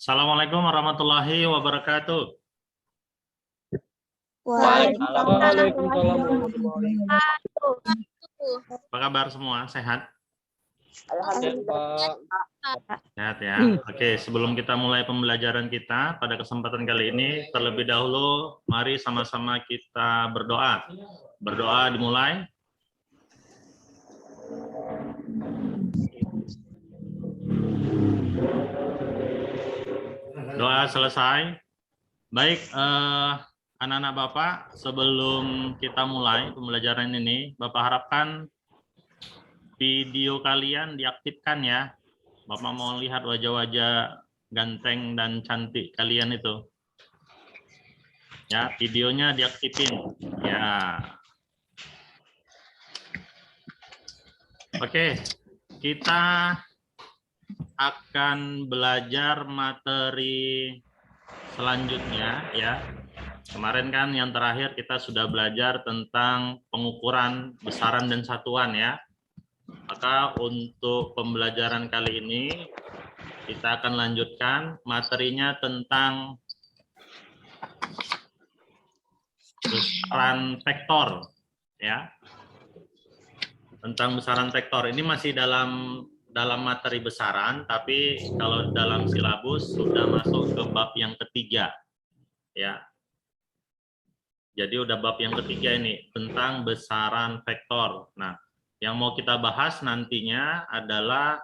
Assalamualaikum warahmatullahi wabarakatuh. Waalaikumsalam warahmatullahi wabarakatuh. Apa kabar semua? Sehat? Alhamdulillah. Sehat ya. Oke, sebelum kita mulai pembelajaran kita pada kesempatan kali ini, terlebih dahulu mari sama-sama kita berdoa. Berdoa dimulai. Doa selesai. Baik, anak-anak Bapak, sebelum kita mulai pembelajaran ini, Bapak harapkan video kalian diaktifkan ya. Bapak mau lihat wajah-wajah ganteng dan cantik kalian itu. Ya, videonya diaktifin. Ya. Oke, kita akan belajar materi selanjutnya ya. Kemarin kan yang terakhir kita sudah belajar tentang pengukuran besaran dan satuan ya. Maka untuk pembelajaran kali ini kita akan lanjutkan materinya tentang besaran vektor ya. Tentang besaran vektor ini masih dalam materi besaran, tapi kalau dalam silabus sudah masuk ke bab yang ketiga ya. Jadi udah bab yang ketiga ini tentang besaran vektor. Nah, yang mau kita bahas nantinya adalah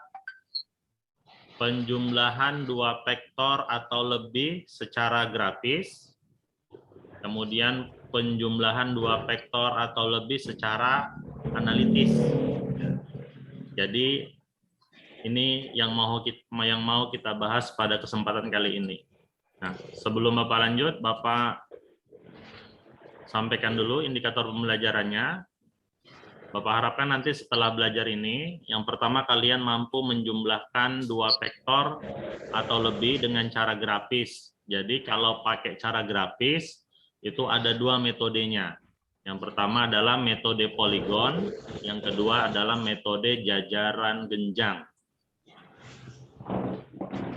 penjumlahan dua vektor atau lebih secara grafis, kemudian penjumlahan dua vektor atau lebih secara analitis. Jadi ini yang mau kita bahas pada kesempatan kali ini. Nah, sebelum Bapak lanjut, Bapak sampaikan dulu indikator pembelajarannya. Bapak harapkan nanti setelah belajar ini, yang pertama kalian mampu menjumlahkan dua vektor atau lebih dengan cara grafis. Jadi kalau pakai cara grafis, itu ada dua metodenya. Yang pertama adalah metode poligon, yang kedua adalah metode jajaran genjang.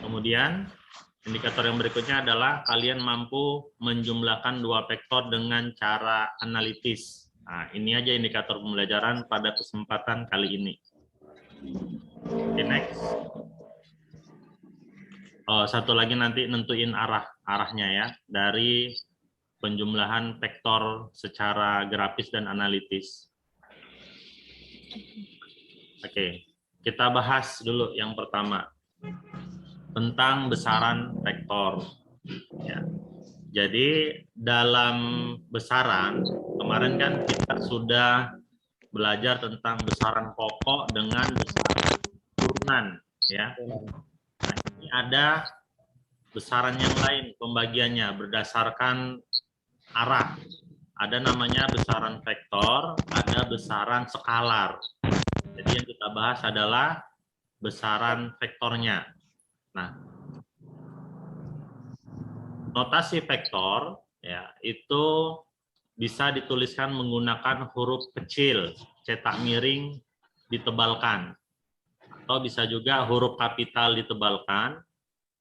Kemudian, indikator yang berikutnya adalah kalian mampu menjumlahkan dua vektor dengan cara analitis. Nah, ini aja indikator pembelajaran pada kesempatan kali ini. Oke, next. Oh, satu lagi nanti nentuin arahnya ya, dari penjumlahan vektor secara grafis dan analitis. Oke, kita bahas dulu yang pertama tentang besaran vektor. Ya. Jadi dalam besaran kemarin kan kita sudah belajar tentang besaran pokok dengan besaran turunan, ya. Nah, ini ada besaran yang lain pembagiannya berdasarkan arah. Ada namanya besaran vektor, ada besaran skalar. Jadi yang kita bahas adalah besaran vektornya. Nah, notasi vektor ya itu bisa dituliskan menggunakan huruf kecil cetak miring ditebalkan, atau bisa juga huruf kapital ditebalkan,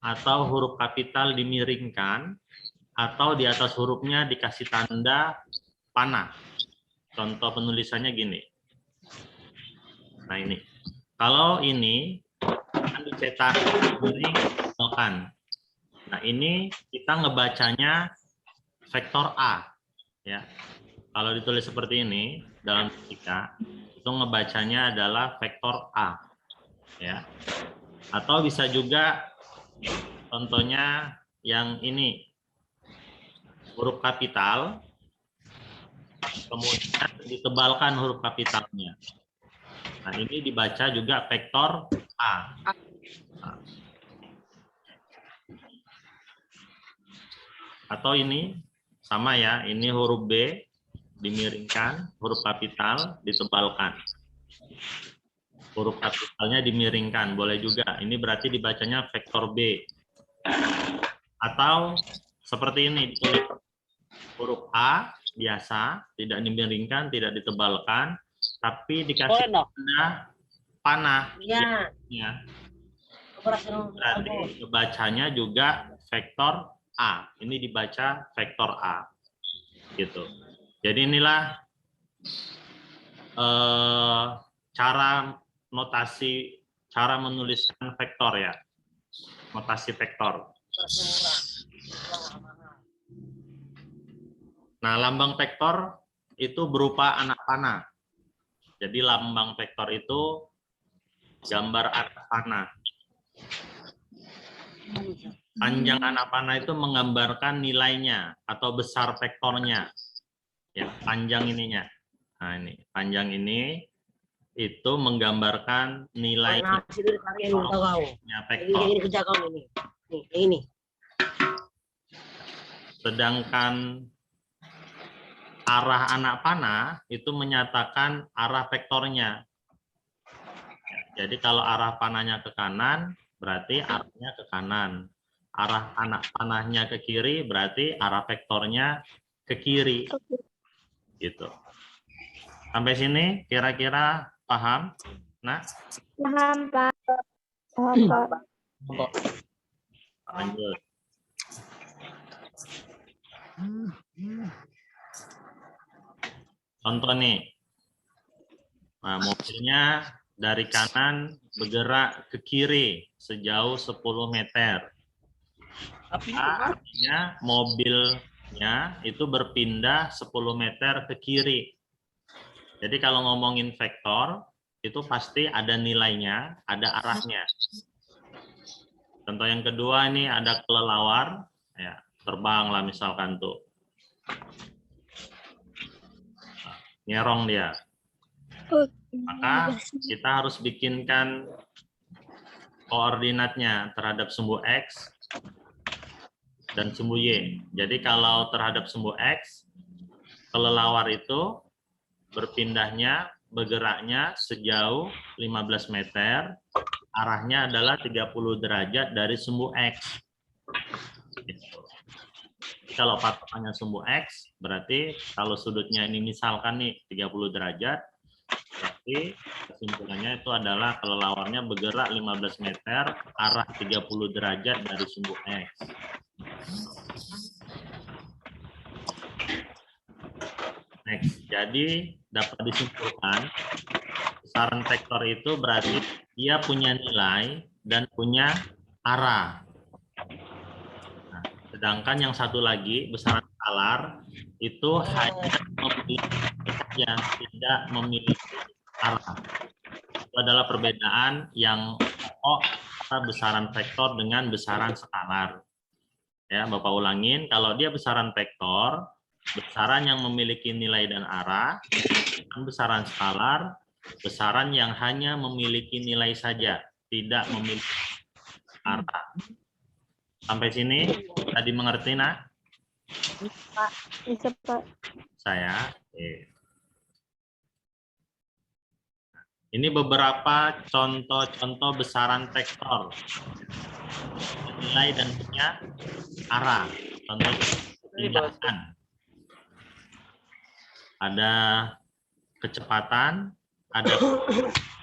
atau huruf kapital dimiringkan, atau di atas hurufnya dikasih tanda panah. Contoh penulisannya gini. Nah ini, kalau ini akan dicetak miring ditebalkan. Nah ini kita ngebacanya vektor A, ya. Kalau ditulis seperti ini dalam fisika itu ngebacanya adalah vektor A, ya. Atau bisa juga contohnya yang ini huruf kapital, kemudian ditebalkan huruf kapitalnya. Nah ini dibaca juga vektor A. Nah. Atau ini sama ya, ini huruf B dimiringkan, huruf kapital ditebalkan. Huruf kapitalnya dimiringkan, boleh juga. Ini berarti dibacanya vektor B. Atau seperti ini, ditulis huruf A biasa, tidak dimiringkan, tidak ditebalkan, tapi dikasih tanda panah. Ya. berarti bacanya juga vektor A. Ini dibaca vektor A. Gitu. Jadi inilah cara notasi, cara menuliskan vektor ya. Notasi vektor. Nah, lambang vektor itu berupa anak panah. Jadi lambang vektor itu gambar anak panah. Panjang anak panah itu menggambarkan nilainya atau besar vektornya. Ya, panjang ininya. Nah, ini panjang ini itu menggambarkan nilainya vektor. Sedangkan arah anak panah itu menyatakan arah vektornya. Jadi kalau arah panahnya ke kanan, berarti arahnya ke kanan. Arah anak panahnya ke kiri, berarti arah vektornya ke kiri. Gitu. Sampai sini kira-kira paham? Nah, Paham, Pak. Paham, Pak. lanjut. Contoh nih. Nah, mobilnya dari kanan bergerak ke kiri sejauh 10 meter. Nah, artinya mobilnya itu berpindah 10 meter ke kiri. Jadi kalau ngomongin vektor, itu pasti ada nilainya, ada arahnya. Contoh yang kedua ini ada kelelawar, ya, terbang lah misalkan tuh. Nah, nyerong dia. Maka kita harus bikinkan koordinatnya terhadap sumbu X dan sumbu Y. Jadi kalau terhadap sumbu X, kelelawar itu berpindahnya, bergeraknya sejauh 15 meter, arahnya adalah 30 derajat dari sumbu X. Gitu. Kalau patokannya sumbu X, berarti kalau sudutnya ini misalkan nih 30 derajat, berarti kesimpulannya itu adalah kelelawarnya bergerak 15 meter, arah 30 derajat dari sumbu X. Next, jadi dapat disimpulkan besaran vektor itu berarti dia punya nilai dan punya arah. Nah, sedangkan yang satu lagi besaran skalar itu hanya memiliki saja, tidak memiliki arah. Itu adalah perbedaan yang pokok antara besaran vektor dengan besaran skalar. Ya, Bapak ulangin, kalau dia besaran vektor, besaran yang memiliki nilai dan arah, dan besaran skalar, besaran yang hanya memiliki nilai saja, tidak memiliki arah. Sampai sini tadi mengerti, nah? Pak. Bisa, Pak. Saya. Ini beberapa contoh-contoh besaran vektor. Nilai dan punya arah. Contoh tindakan. Ada kecepatan, ada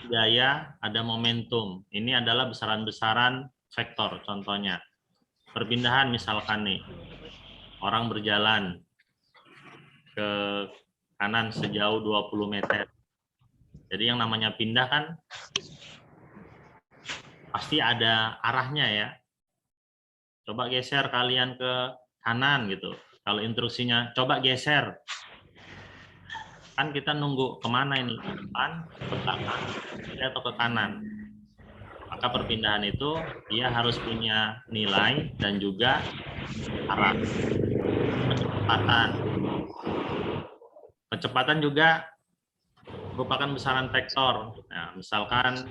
gaya, ada momentum. Ini adalah besaran-besaran vektor contohnya. Perpindahan misalkan nih, orang berjalan ke kanan sejauh 20 meter. Jadi yang namanya pindah kan pasti ada arahnya ya. Coba geser kalian ke kanan gitu. Kalau instruksinya coba geser. Kan kita nunggu kemana ini, ke depan, ke belakang, atau ke kanan. Maka perpindahan itu dia harus punya nilai dan juga arah. Kecepatan. Kecepatan juga merupakan besaran vektor. Nah, misalkan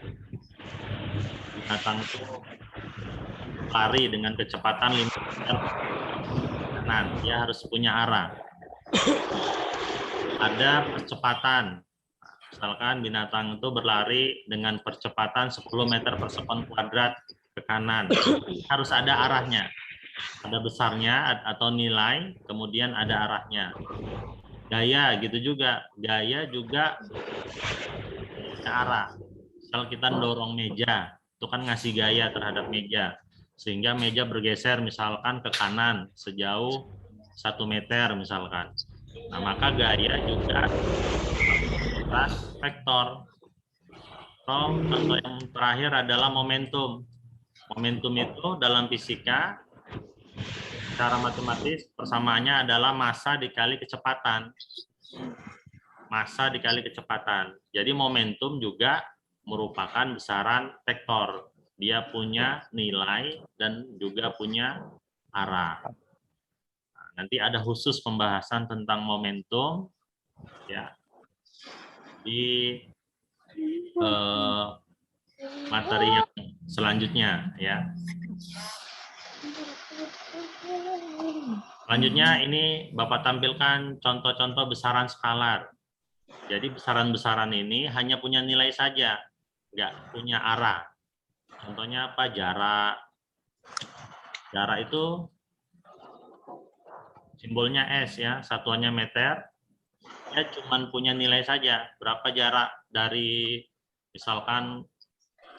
binatang itu lari dengan kecepatan 5 meter kanan, dia harus punya arah. Ada percepatan. Misalkan binatang itu berlari dengan percepatan 10 meter per sekon kuadrat ke kanan. Harus ada arahnya. Ada besarnya atau nilai, kemudian ada arahnya. Gaya gitu juga. Gaya juga ke arah. Kalau kita dorong meja, itu kan ngasih gaya terhadap meja. Sehingga meja bergeser misalkan ke kanan sejauh 1 meter misalkan. Nah, maka gaya juga vektor. Contoh yang terakhir adalah momentum. Momentum itu dalam fisika, secara matematis, persamaannya adalah massa dikali kecepatan. Massa dikali kecepatan. Jadi momentum juga merupakan besaran vektor. Dia punya nilai dan juga punya arah. Nah, nanti ada khusus pembahasan tentang momentum ya di materi yang selanjutnya ya. Selanjutnya ini Bapak tampilkan contoh-contoh besaran skalar. Jadi besaran-besaran ini hanya punya nilai saja, nggak punya arah. Contohnya apa? Jarak. Jarak itu simbolnya S ya, satuannya meter. Dia cuma punya nilai saja. Berapa jarak dari misalkan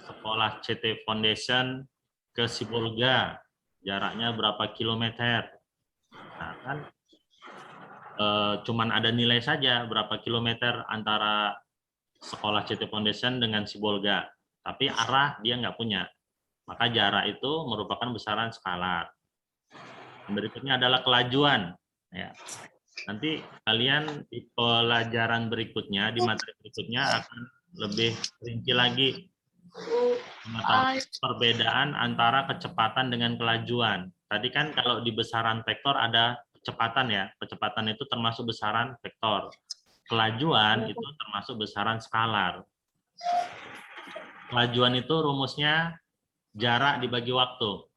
sekolah CT Foundation ke Sibolga, jaraknya berapa kilometer. Nah, kan cuman ada nilai saja berapa kilometer antara sekolah CT Foundation dengan Sibolga. Tapi arah dia nggak punya. Maka jarak itu merupakan besaran skalar. Berikutnya adalah kelajuan. Ya. Nanti kalian di pelajaran berikutnya, di materi berikutnya akan lebih rinci lagi perbedaan antara kecepatan dengan kelajuan. Tadi kan kalau di besaran vektor ada kecepatan ya. Kecepatan itu termasuk besaran vektor. Kelajuan itu termasuk besaran skalar. Kelajuan itu rumusnya jarak dibagi waktu.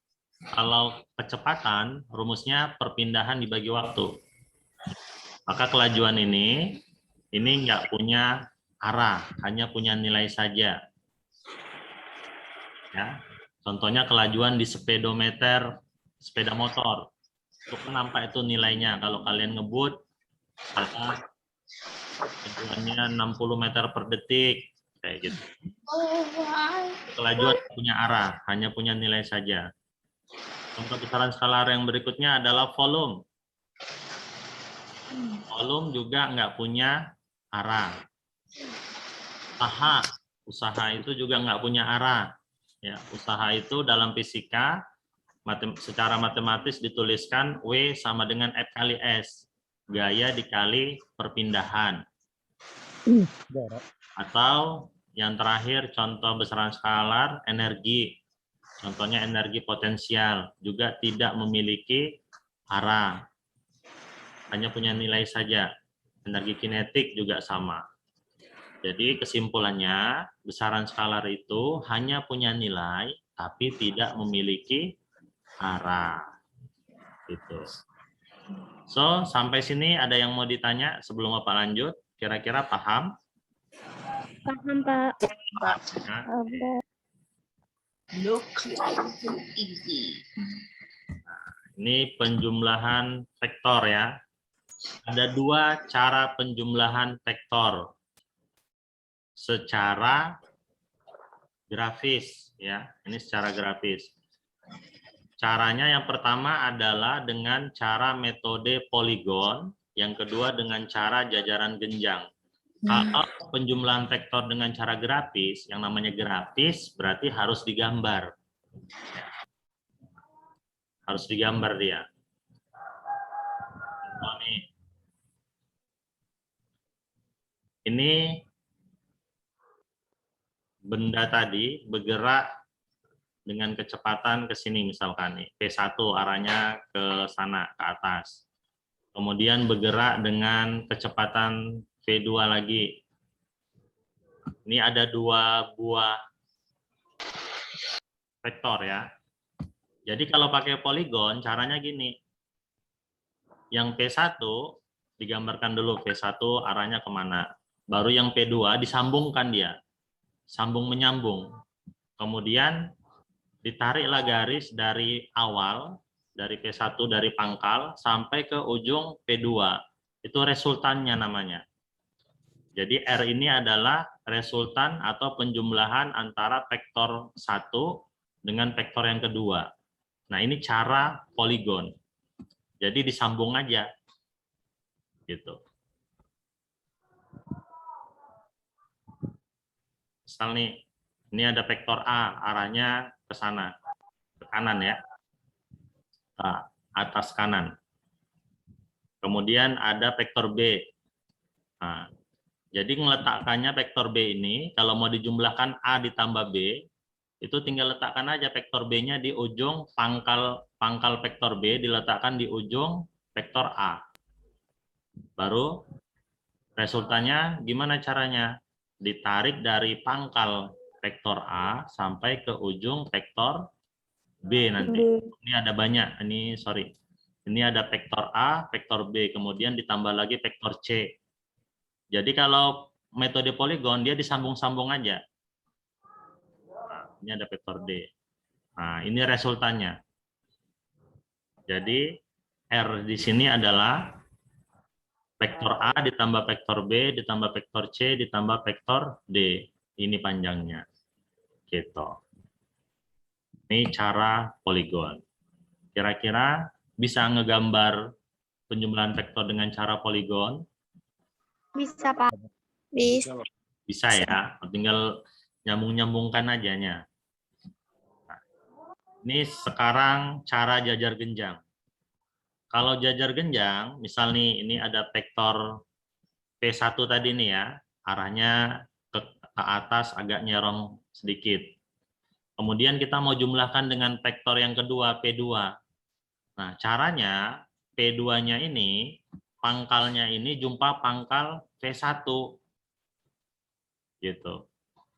Kalau kecepatan, rumusnya perpindahan dibagi waktu. Maka kelajuan ini nggak punya arah, hanya punya nilai saja. Ya, contohnya kelajuan di speedometer sepeda motor. Itu kan nampak itu nilainya. Kalau kalian ngebut, kelajuannya 60 meter per detik, kayak gitu. Kelajuan punya arah, hanya punya nilai saja. Contoh besaran skalar yang berikutnya adalah volume. Volume juga nggak punya arah. Usaha itu juga nggak punya arah. Ya, usaha itu dalam fisika secara matematis dituliskan W sama dengan F kali S. Gaya dikali perpindahan. Atau yang terakhir contoh besaran skalar energi. Contohnya energi potensial juga tidak memiliki arah. Hanya punya nilai saja. Energi kinetik juga sama. Jadi kesimpulannya besaran skalar itu hanya punya nilai tapi tidak memiliki arah. Gitu. So, sampai sini ada yang mau ditanya sebelum Bapak lanjut? Kira-kira paham? Paham, Pak. Nah, ini penjumlahan vektor ya. Ada 2 cara penjumlahan vektor secara grafis ya. Ini secara grafis. Caranya yang pertama adalah dengan cara metode poligon, yang kedua dengan cara jajaran genjang. Kalau penjumlahan vektor dengan cara grafis, yang namanya grafis berarti harus digambar. Harus digambar dia. Ini benda tadi bergerak dengan kecepatan ke sini misalkan nih. P1 arahnya ke sana, ke atas. Kemudian bergerak dengan kecepatan V2 lagi. Ini ada 2 buah vektor ya. Jadi kalau pakai poligon caranya gini. Yang P1 digambarkan dulu P1 arahnya kemana. Baru yang P2 disambungkan dia. Sambung menyambung. Kemudian ditariklah garis dari awal, dari P1 dari pangkal sampai ke ujung P2. Itu resultannya namanya. Jadi R ini adalah resultan atau penjumlahan antara vektor 1 dengan vektor yang kedua. Nah, ini cara poligon. Jadi disambung aja. Gitu. Misal nih, ini ada vektor A, arahnya ke sana, ke kanan ya. Nah, atas kanan. Kemudian ada vektor B. Nah, jadi ngeletakkannya vektor B ini, kalau mau dijumlahkan A ditambah B, itu tinggal letakkan aja vektor B-nya di ujung pangkal vektor B, diletakkan di ujung vektor A. Baru resultannya gimana caranya? Ditarik dari pangkal vektor A sampai ke ujung vektor B nanti. Ini ada banyak, ini sorry. Ini ada vektor A, vektor B, kemudian ditambah lagi vektor C. Jadi kalau metode poligon dia disambung-sambung aja. Nah, ini ada vektor D. Nah, ini resultannya. Jadi R di sini adalah vektor A ditambah vektor B ditambah vektor C ditambah vektor D. Ini panjangnya. Gitu. Ini cara poligon. Kira-kira bisa ngegambar penjumlahan vektor dengan cara poligon? Bisa, Pak. Bisa. Bisa ya, tinggal nyambung-nyambungkan ajanya. Nah, ini sekarang cara jajar genjang. Kalau jajar genjang, misal nih ini ada vektor P1 tadi nih ya, arahnya ke atas agak nyerong sedikit. Kemudian kita mau jumlahkan dengan vektor yang kedua, P2. Nah, caranya P2-nya ini, pangkalnya ini jumpa pangkal P1. Gitu.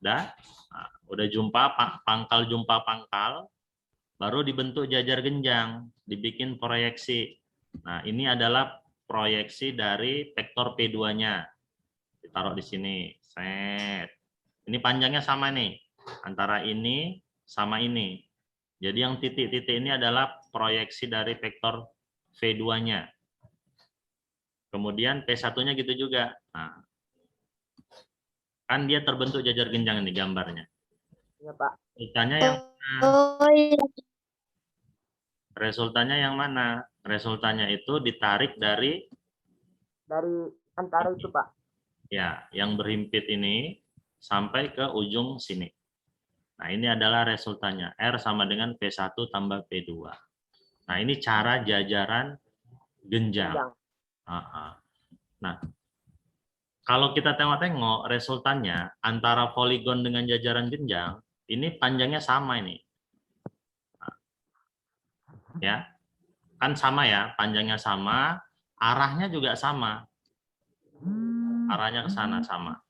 Nah, udah jumpa pangkal jumpa pangkal, baru dibentuk jajar genjang, dibikin proyeksi. Nah, ini adalah proyeksi dari vektor P2-nya. Ditaruh di sini. Set. Ini panjangnya sama nih, antara ini sama ini. Jadi yang titik-titik ini adalah proyeksi dari vektor V2-nya. Kemudian P1-nya gitu juga. Nah, kan dia terbentuk jajar genjang ini gambarnya. Ya, Pak. Resultannya yang mana? Oh iya. Resultannya yang mana? Resultannya itu ditarik dari Antara itu, Pak. ya, yang berhimpit ini sampai ke ujung sini. Nah, ini adalah resultannya. R sama dengan P1 tambah P2. Nah, ini cara jajaran genjang. Nah, kalau kita tengok-tengok resultannya antara poligon dengan jajaran genjang, ini panjangnya sama ini. Ya, kan sama ya, panjangnya sama, arahnya juga sama. Arahnya ke sana sama.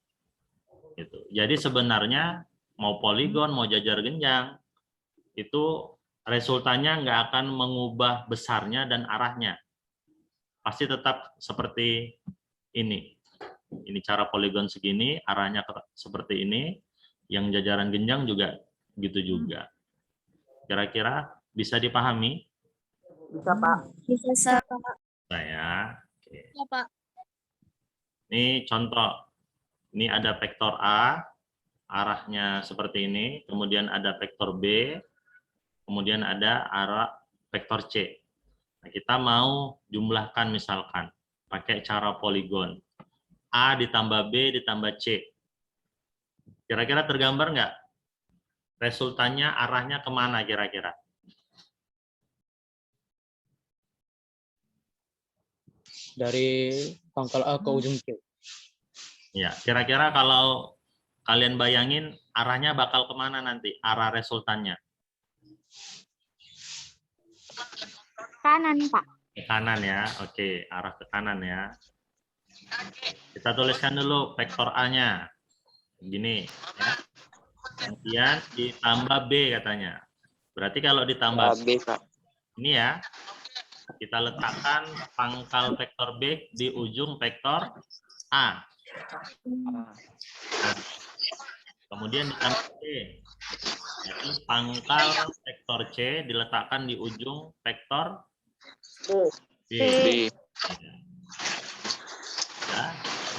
Gitu. Jadi sebenarnya mau poligon, mau jajar genjang, itu resultannya nggak akan mengubah besarnya dan arahnya. Pasti tetap seperti ini. Ini cara poligon segini, arahnya seperti ini. Yang jajaran genjang juga gitu juga. Kira-kira bisa dipahami? Bisa, Pak. Bisa, Pak. Saya. Oke. Ya, Pak. Ini contoh. Ini ada vektor A, arahnya seperti ini. Kemudian ada vektor B, kemudian ada arah vektor C. Nah, kita mau jumlahkan misalkan pakai cara poligon. A ditambah B ditambah C. Kira-kira tergambar nggak? Resultannya arahnya kemana kira-kira? Dari pangkal A ke ujung C. Ya, kira-kira kalau kalian bayangin arahnya bakal kemana nanti? Arah resultannya? Kanan, Pak. Ke kanan ya. Oke, arah ke kanan ya. Kita tuliskan dulu vektor A-nya. Begini. Ya. Kemudian ditambah B katanya. Berarti kalau ditambah B, ini ya, kita letakkan pangkal vektor B di ujung vektor A. Nah, kemudian ditambah C. Jadi pangkal vektor C diletakkan di ujung vektor B. Ya.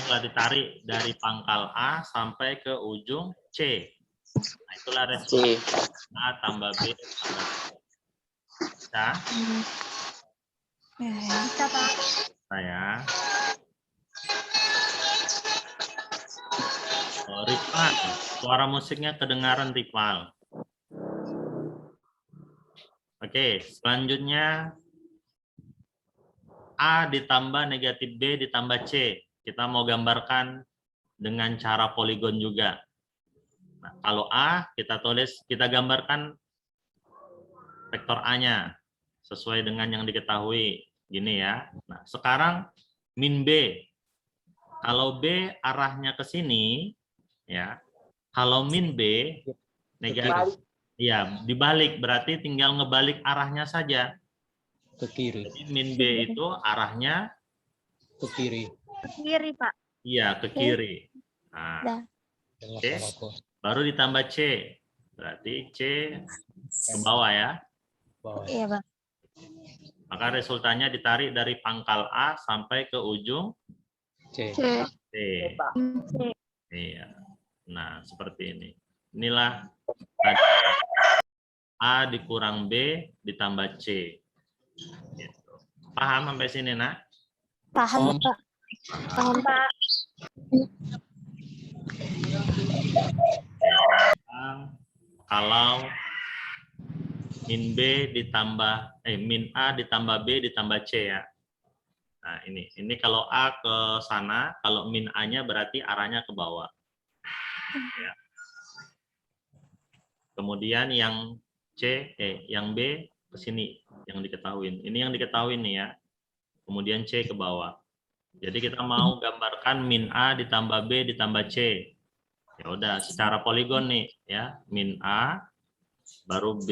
telah ditarik dari pangkal A sampai ke ujung C. Nah, itulah resultan A tambah B tambah C. Bisa? Bisa, Pak. Saya. Oh, Rival, suara musiknya kedengaran Rival. Oke, selanjutnya A ditambah negatif B ditambah C. Kita mau gambarkan dengan cara poligon juga. Nah, kalau A kita tulis, kita gambarkan vektor A-nya sesuai dengan yang diketahui. Gini ya. Nah, sekarang min B. Kalau B arahnya ke sini, ya. Kalau min B negatif, ya dibalik, berarti tinggal ngebalik arahnya saja. Ke kiri. Jadi min B itu arahnya Ke kiri. Ke kiri, Pak. iya ke kiri. Nah, Dengan oke. salahku. Baru ditambah C. Berarti C ke bawah ya. Bawah. Iya, Pak. Maka resultannya ditarik dari pangkal A sampai ke ujung C. C. C. Iya. Nah, seperti ini. Inilah A dikurang B ditambah C. Gitu. Paham sampai sini, Nak? Paham, Pak. Paham, Pak. Kalau min B ditambah min A ditambah B ditambah C ya. Nah, ini kalau A ke sana, kalau min A-nya berarti arahnya ke bawah. Ya. Kemudian yang yang B ke sini yang diketahui. Ini yang diketahui nih ya. Kemudian C ke bawah. Jadi kita mau gambarkan min A ditambah B ditambah C. Ya udah, secara poligon nih ya, min A baru B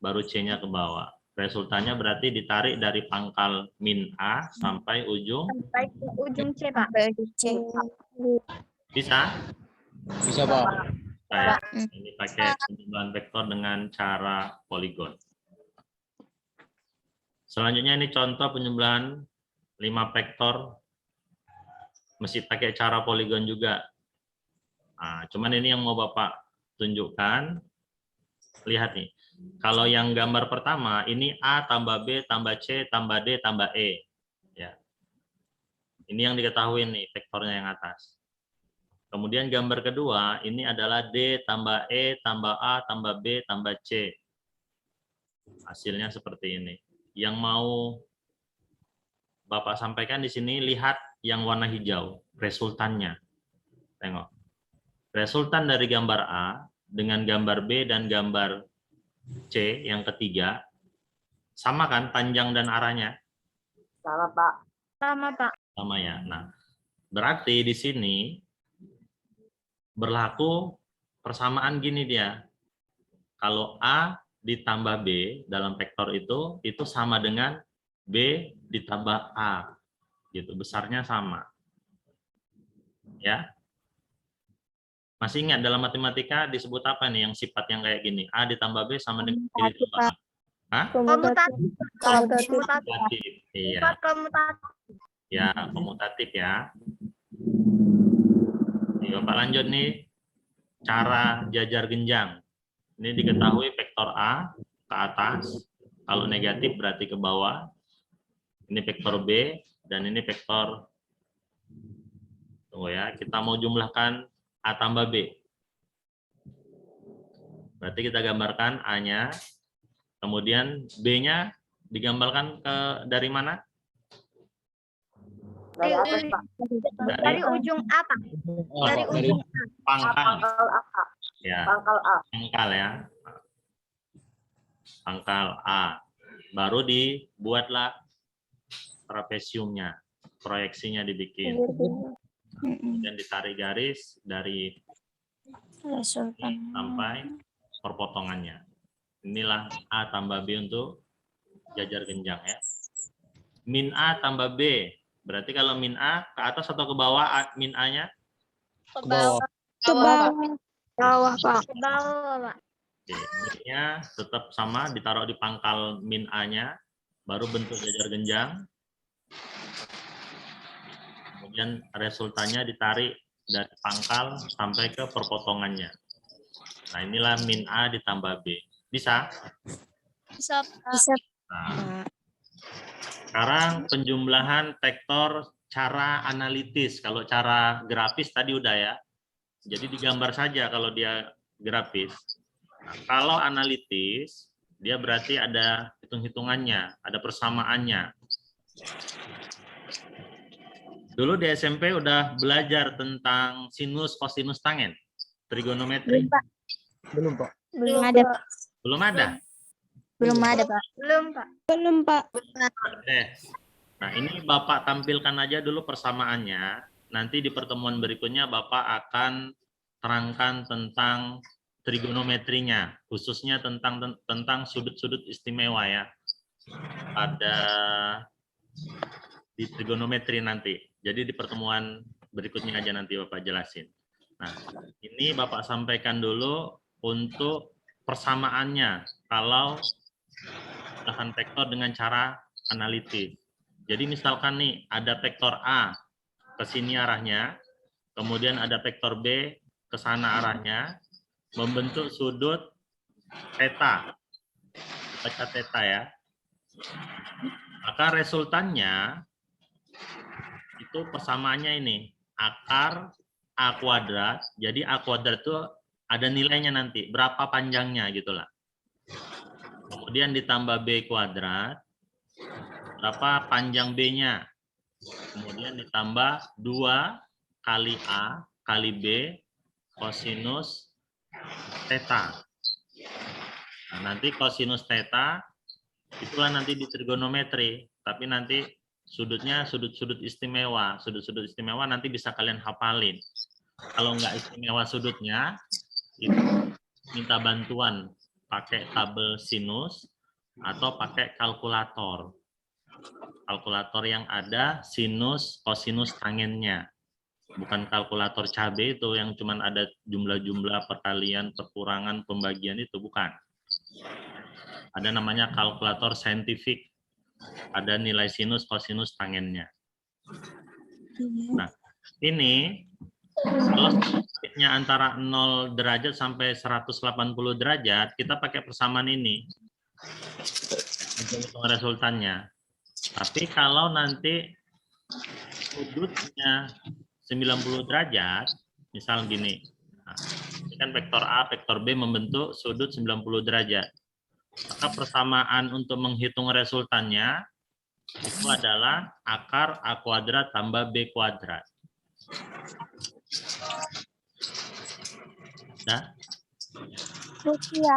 baru C-nya ke bawah. Resultannya berarti ditarik dari pangkal min A sampai ujung Sampai ke ujung C, Pak. C. bisa? Bisa, Pak. Saya ini pakai penjumlahan vektor dengan cara poligon. Selanjutnya ini contoh penjumlahan 5 vektor mesti pakai cara poligon juga. Nah, cuman ini yang mau Bapak tunjukkan. Lihat nih. Kalau yang gambar pertama ini A tambah B tambah C tambah D tambah E. Ya. Ini yang diketahui nih vektornya yang atas. Kemudian gambar kedua ini adalah D tambah E tambah A tambah B tambah C. Hasilnya seperti ini. Yang mau Bapak sampaikan di sini, lihat yang warna hijau, resultannya. Tengok. Resultan dari gambar A dengan gambar B dan gambar C yang ketiga, sama kan panjang dan arahnya? Sama, Pak. Sama, Pak. Sama ya. Nah, berarti di sini berlaku persamaan gini dia. Kalau A ditambah B dalam vektor itu sama dengan B ditambah A. Gitu, besarnya sama. Ya. Masih ingat dalam matematika disebut apa nih yang sifat yang kayak gini? A ditambah B sama dengan B ditambah A. Hah? Komutatif. Komutatif. Iya. Sifat komutatif. Ya, komutatif ya. Jadi, Bapak lanjut nih. Cara jajar genjang. Ini diketahui vektor A ke atas. Kalau negatif berarti ke bawah. Ini vektor B dan ini vektor. Tunggu ya, kita mau jumlahkan A tambah B. Berarti kita gambarkan A-nya, kemudian B-nya digambarkan dari mana? Dari atas, Pak. Dari ujung A, Pak. Dari Dari ujung A. Pangkal. Pangkal A. Ya, Pangkal A. pangkal ya. Pangkal A. Baru dibuatlah trapesiumnya, proyeksinya dibikin. Kemudian ditarik garis dari ini sampai perpotongannya. Inilah A tambah B untuk jajar genjang ya. Min A tambah B. Berarti kalau min A ke atas atau ke bawah min A-nya? ke bawah. Ke bawah. Bawah, Pak. Ke bawah, Pak. Oke, min-nya tetap sama, ditaruh di pangkal min A-nya, baru bentuk jajar genjang. Kemudian resultannya ditarik dari pangkal sampai ke perpotongannya. Nah, inilah min A ditambah B. Bisa? Bisa, bisa. Nah, sekarang penjumlahan vektor cara analitis. Kalau cara grafis tadi udah ya. Jadi digambar saja kalau dia grafis. Nah, kalau analitis, dia berarti ada hitung-hitungannya, ada persamaannya. Dulu di SMP udah belajar tentang sinus, kosinus, tangen, trigonometri. Belum, Pak. Belum ada, Pak. Belum ada? Belum ada, Pak. Belum, Pak. Belum, Pak. Oke. Nah, ini Bapak tampilkan aja dulu persamaannya. Nanti di pertemuan berikutnya Bapak akan terangkan tentang trigonometrinya, khususnya tentang sudut-sudut istimewa ya. Pada di trigonometri nanti. Jadi di pertemuan berikutnya aja nanti Bapak jelasin. Nah, ini Bapak sampaikan dulu untuk persamaannya kalau menggunakan vektor dengan cara analitis. Jadi misalkan nih ada vektor A ke sini arahnya, kemudian ada vektor B ke sana arahnya, membentuk sudut theta. Baca theta ya. Maka resultannya itu persamaannya ini, akar A kuadrat. Jadi A kuadrat itu ada nilainya nanti, berapa panjangnya gitulah. Kemudian ditambah B kuadrat, berapa panjang B-nya. Kemudian ditambah 2 kali A kali B kosinus theta. Nah, nanti kosinus theta itulah nanti di trigonometri, tapi nanti sudutnya sudut-sudut istimewa. Sudut-sudut istimewa nanti bisa kalian hafalin. Kalau nggak istimewa sudutnya, itu minta bantuan pakai tabel sinus atau pakai kalkulator. Kalkulator yang ada sinus, kosinus, tangennya. Bukan kalkulator cabai itu yang cuma ada jumlah-jumlah perkalian, perkurangan, pembagian itu, bukan. Ada namanya kalkulator saintifik. Ada nilai sinus, kosinus, tangennya. Nah, ini kalau speednya antara 0 derajat sampai 180 derajat, kita pakai persamaan ini untuk hitung resultannya. Tapi kalau nanti sudutnya 90 derajat, misal gini, nah, ini kan vektor A, vektor B membentuk sudut 90 derajat. Maka persamaan untuk menghitung resultannya itu adalah akar A kuadrat tambah B kuadrat. Sudah? Iya.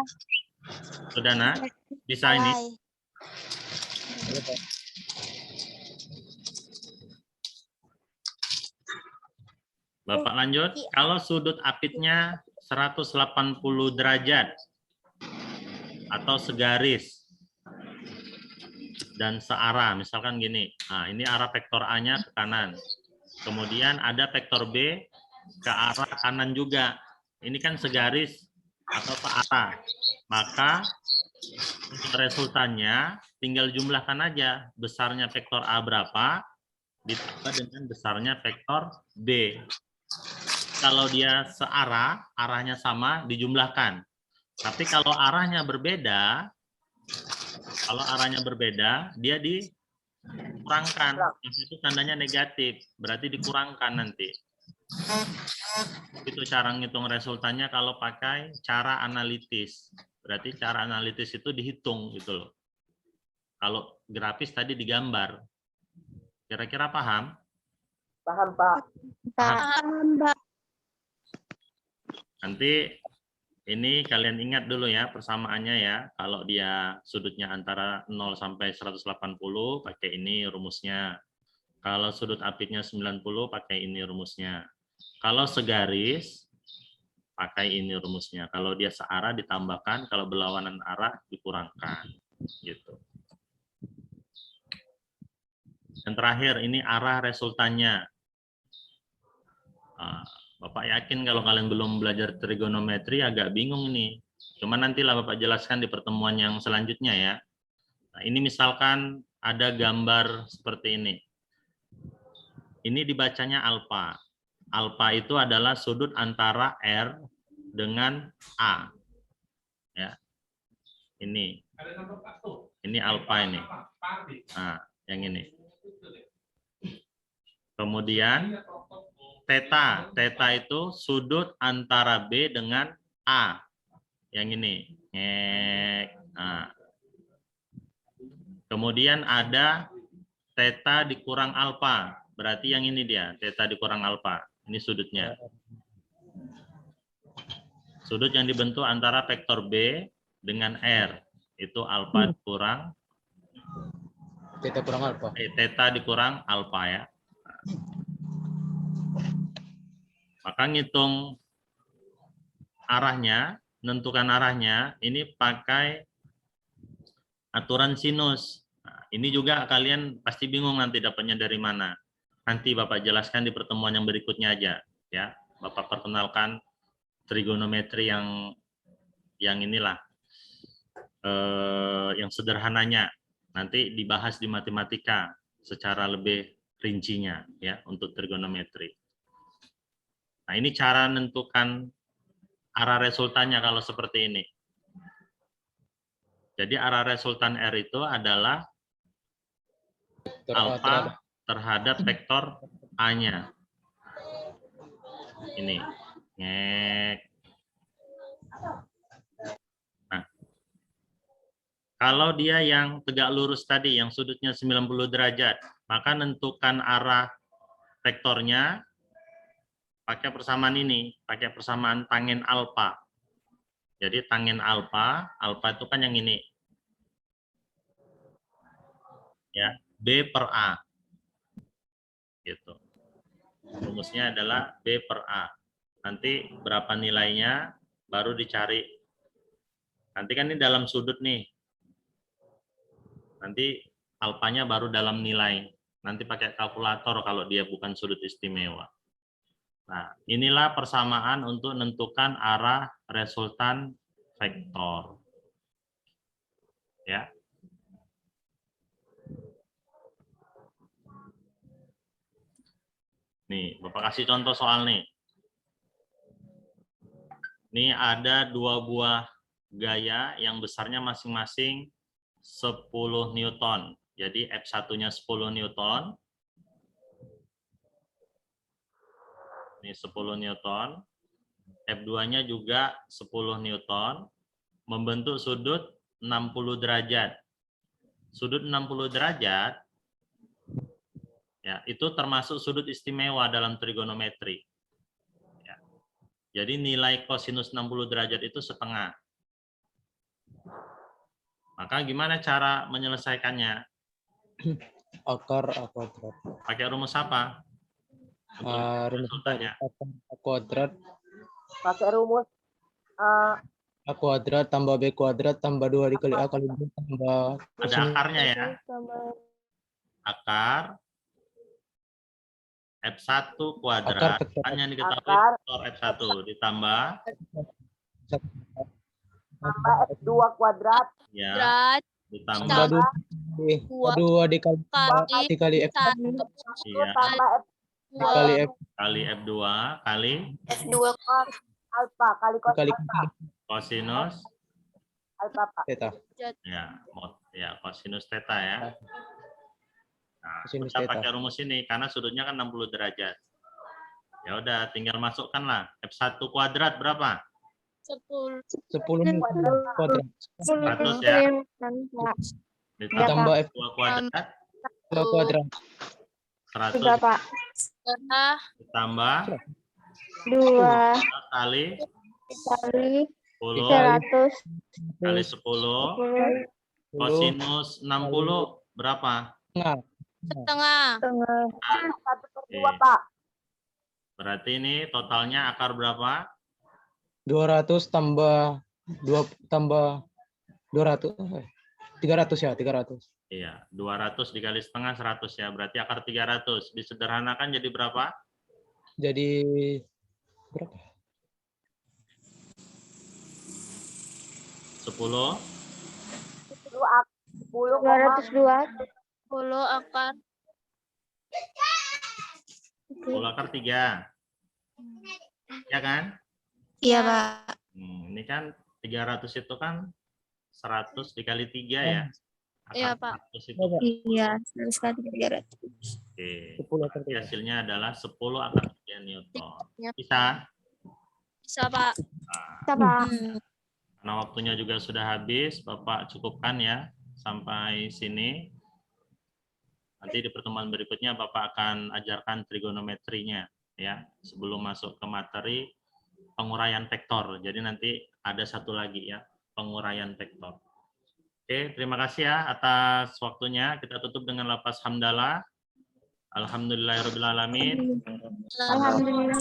Sudah, Nak? Bisa ini? Bapak lanjut. Kalau sudut apitnya 180 derajat atau segaris dan searah, misalkan gini. Nah, ini arah vektor A-nya ke kanan. Kemudian ada vektor B ke arah kanan juga. Ini kan segaris atau searah. Maka untuk resultannya tinggal jumlahkan aja besarnya vektor A berapa ditambah dengan besarnya vektor B. Kalau dia searah, arahnya sama, dijumlahkan. Tapi kalau arahnya berbeda, dia dikurangkan. Itu tandanya negatif, berarti dikurangkan nanti. Itu cara ngitung resultannya kalau pakai cara analitis. Berarti cara analitis itu dihitung gitu loh. Kalau grafis tadi digambar. Kira-kira paham? Paham, Pak. Paham, Pak. Nanti ini kalian ingat dulu ya persamaannya ya. Kalau dia sudutnya antara 0 sampai 180 pakai ini rumusnya. Kalau sudut apitnya 90 pakai ini rumusnya. Kalau segaris pakai ini rumusnya. Kalau dia searah ditambahkan, kalau berlawanan arah dikurangkan. Gitu. Yang terakhir ini arah resultannya. Bapak yakin kalau kalian belum belajar trigonometri agak bingung ini. Cuma nantilah Bapak jelaskan di pertemuan yang selanjutnya ya. Nah, ini misalkan ada gambar seperti ini. Ini dibacanya alfa. Alfa itu adalah sudut antara R dengan A. Ya. Ini alfa ini. Nah, yang ini. Kemudian theta. Theta itu sudut antara B dengan A. Yang ini. Nah. Kemudian ada theta dikurang alfa. Berarti yang ini dia, theta dikurang alfa. Ini sudutnya. Sudut yang dibentuk antara vektor B dengan R. Itu alfa dikurang Theta kurang alfa. theta dikurang alfa ya. Maka ngitung arahnya, menentukan arahnya, ini pakai aturan sinus. Nah, ini juga kalian pasti bingung nanti dapatnya dari mana. Nanti Bapak jelaskan di pertemuan yang berikutnya aja, ya. Bapak perkenalkan trigonometri yang inilah, yang sederhananya. Nanti dibahas di matematika secara lebih rincinya, ya, untuk trigonometri. Nah, ini cara menentukan arah resultannya kalau seperti ini. Jadi arah resultan R itu adalah alfa terhadap vektor A-nya. Ini. Nah, kalau dia yang tegak lurus tadi, yang sudutnya 90 derajat, maka tentukan arah vektornya pakai persamaan ini, pakai persamaan tangen alfa. Jadi tangen alfa itu kan yang ini. Ya, B per A. Gitu. Rumusnya adalah B per A. Nanti berapa nilainya baru dicari. Nanti kan ini dalam sudut nih. Nanti alfanya baru dalam nilai. Nanti pakai kalkulator kalau dia bukan sudut istimewa. Nah, inilah persamaan untuk menentukan arah resultan vektor. Ya. Nih, Bapak kasih contoh soal nih. Ini ada dua buah gaya yang besarnya masing-masing 10 Newton. Jadi F1-nya 10 Newton. Ini 10 Newton. F2-nya juga 10 Newton. Membentuk sudut 60 derajat. Sudut 60 derajat ya, itu termasuk sudut istimewa dalam trigonometri. Ya. Jadi nilai kosinus 60 derajat itu setengah. Maka gimana cara menyelesaikannya? Akar A kuadrat. Pakai rumus apa? Rumus Resultannya. akar A kuadrat. Pakai rumus A kuadrat tambah B kuadrat tambah 2 dikali A kali B tambah Ada akarnya ya. Akar F1 kuadrat. Kan yang diketahui vektor F1 ditambah F2 kuadrat. ya, ditambah 2 dikali F iya, Tambah dikali F kali F2 kali F2 alfa kali dikali alfa. kosinus Alfa, Pak. theta. ya kosinus theta ya. Nah, Kosinus kita theta. pakai rumus ini karena sudutnya kan 60 derajat. Ya udah, tinggal masukkanlah. F1 kuadrat berapa? 10 kuadrat. 100 ya. Ditambah Ditambah F2 kuadrat 2 kuadrat. 100 Berapa? ditambah 2 kali kali 10 100 kali 10 kosinus 60 berapa? setengah. Satu per Oke. dua, Pak. Berarti ini totalnya akar berapa? 200 tambah 2 tambah 200 300 ya, 300. Iya, 200 dikali setengah 100 ya. Berarti akar 300. Disederhanakan jadi berapa? Jadi berapa? 10 10 202 10 akar 10 akar 3. Ya kan? Iya, Pak. Ini kan 300 itu kan 100 dikali 3 ya. Iya, Akar Pak. 100 itu. Iya, 100 kali 300. Oke. 10 akar Berarti 3. hasilnya adalah 10 akar 3 Newton. Bisa? Bisa, Pak. Nah, karena waktunya juga sudah habis, Bapak cukupkan ya sampai sini. Nanti di pertemuan berikutnya Bapak akan ajarkan trigonometrinya ya, sebelum masuk ke materi penguraian vektor. Jadi nanti ada satu lagi ya, penguraian vektor. Oke, terima kasih ya atas waktunya. Kita tutup dengan lafaz hamdalah. Alhamdulillahirrahmanirrahim. Alhamdulillah.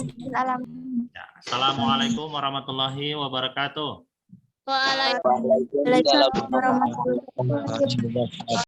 Ya, Assalamualaikum warahmatullahi wabarakatuh. Waalaikumsalam warahmatullahi wabarakatuh.